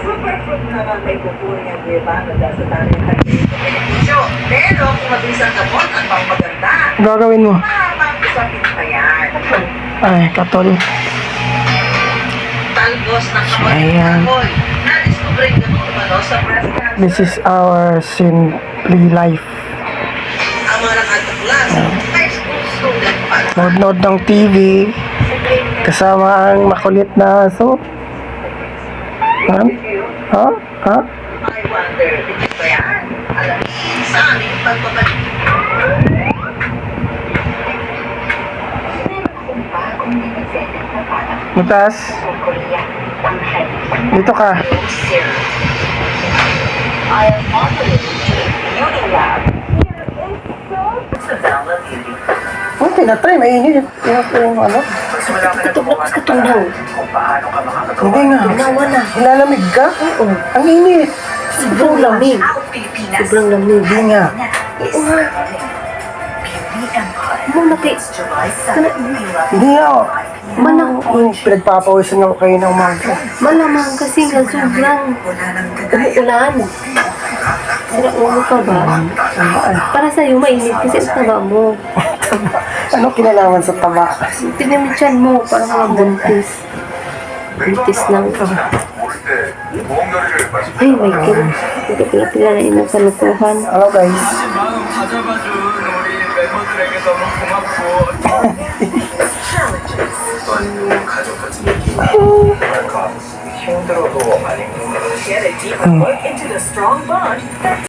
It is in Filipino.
Superfruit naman may kukunin ang guibano dahil sa dami ng benepisyo. Pero kung mabilis ang gamot at pangmaganda, Gagawin mo. mahabang usapin pa yan. Ay, katol. Talbos ng Ayan. kamoy. Na-discover yung gamot umano sa breast cancer. This is our simply life. Ang mga nakatuklas, high school student pa. Nood-nood ng TV. Kasama ang makulit na aso. Ha? Ha? Ha? I wonder, hindi ba yan? Alam, sa aming pagbabalik. Mutas. Dito ka. Oh, pinatry. Mainit. Pinatry yung ano. Katulong. Hindi nga. Nawala. Nilalamig ka? Oo. Ang init. Sobrang lamig. Sobrang lamig. Hindi nga. Malaki. Hindi nga. Oh. Pinagpapawisan ako kayo ng umaga. Malamang kasi nga sobrang umuulan. Sira ulo ka ba? Para sa'yo mainit kasi ang taba mo. Ano kinalaman sa taba? Tignan mo tiyan mo, parang mga buntis. Buntis lang ka. Ay, my God. Pila-pila na inang kalukuhan. Hello guys. 마음 가져봐준 우리 멤버들에게 너무 고맙고 가족 같은 느낌 힘들어도 많이 힘들어 Get a deeper look into the strong bond